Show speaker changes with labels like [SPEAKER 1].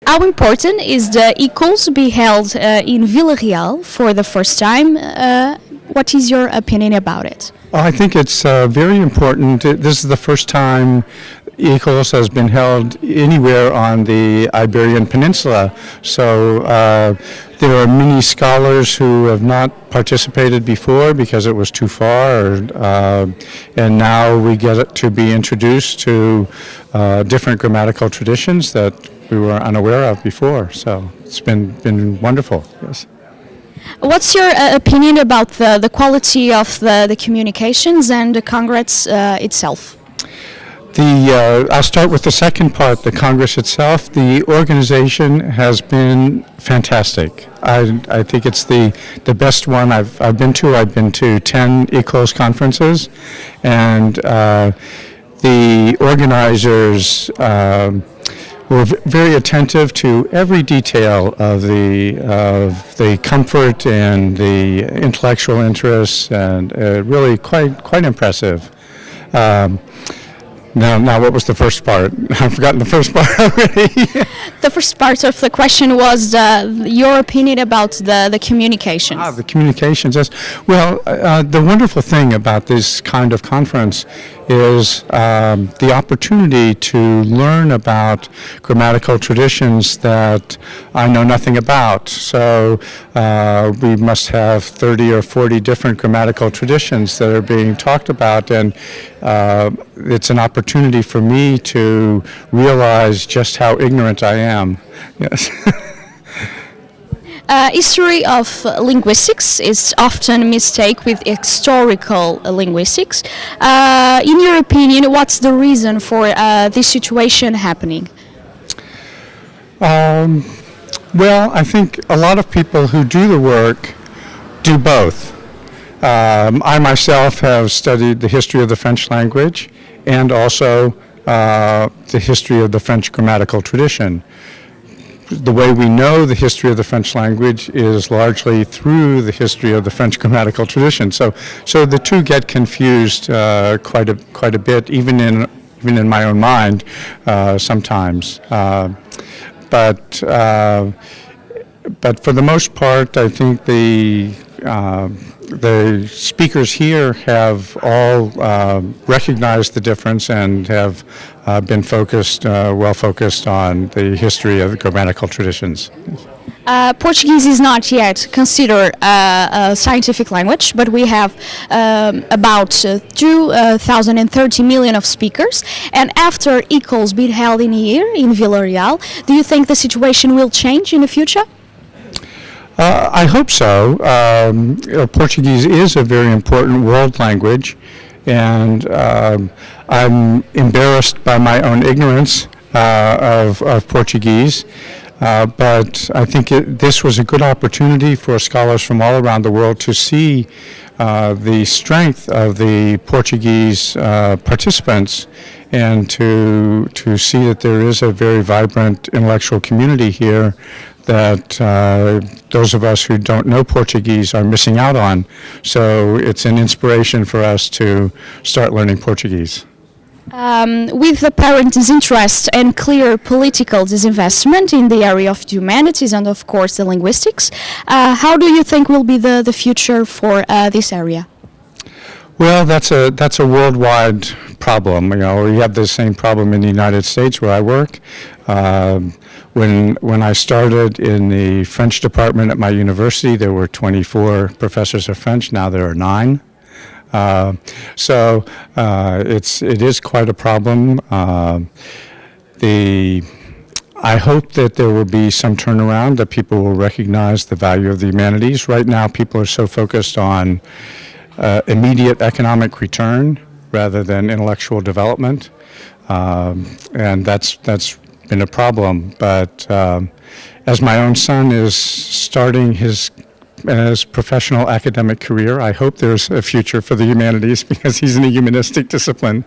[SPEAKER 1] How important is the ICHoLS be held in Vila for the first time? What is your opinion about it?
[SPEAKER 2] I think it's very important. This is the first time ICHoLS has been held anywhere on the Iberian Peninsula. So there are many scholars who have not participated before because it was too far, and now we get to be introduced to different grammatical traditions that we were unaware of before. So it's been wonderful. Yes.
[SPEAKER 1] What's your opinion about the quality of the communications and the Congress itself?
[SPEAKER 2] I'll start with the second part, the Congress itself. The organization has been fantastic. I think it's the best one I've been to. I've been to 10 ICHoLS conferences, and the organizers were very attentive to every detail of the comfort and the intellectual interests, and really quite impressive. Now, what was the first part? I've forgotten the first part already.
[SPEAKER 1] The first part of the question was your opinion about the communications.
[SPEAKER 2] The communications. Yes. Well, the wonderful thing about this kind of conference is the opportunity to learn about grammatical traditions that I know nothing about. So we must have 30 or 40 different grammatical traditions that are being talked about, and it's an opportunity for me to realize just how ignorant I am. Yes.
[SPEAKER 1] History of linguistics is often mistaken with historical linguistics. In your opinion, what's the reason for this situation happening?
[SPEAKER 2] Well, I think a lot of people who do the work do both. I myself have studied the history of the French language and also the history of the French grammatical tradition. The way we know the history of the French language is largely through the history of the French grammatical tradition. So the two get confused quite a bit, even in my own mind sometimes. But for the most part, I think the speakers here have all recognized the difference and have been well focused on the history of the grammatical traditions.
[SPEAKER 1] Portuguese is not yet considered a scientific language, but we have about 2,030 million of speakers. And after ICHoLS being held in a year in Vila, do you think the situation will change in the future?
[SPEAKER 2] I hope so. Portuguese is a very important world language, and I'm embarrassed by my own ignorance of Portuguese. But I think this was a good opportunity for scholars from all around the world to see the strength of the Portuguese participants, and to see that there is a very vibrant intellectual community here that those of us who don't know Portuguese are missing out on. So it's an inspiration for us to start learning Portuguese.
[SPEAKER 1] With the parents' interest and clear political disinvestment in the area of the humanities and, of course, the linguistics, how do you think will be the future for this area?
[SPEAKER 2] Well, that's a worldwide problem. We have the same problem in the United States where I work. When I started in the French department at my university, there were 24 professors of French. Now there are 9. So it is quite a problem. I hope that there will be some turnaround, that people will recognize the value of the humanities. Right now, people are so focused on immediate economic return rather than intellectual development, and that's been a problem. But as my own son is starting his professional academic career, I hope there's a future for the humanities because he's in a humanistic discipline.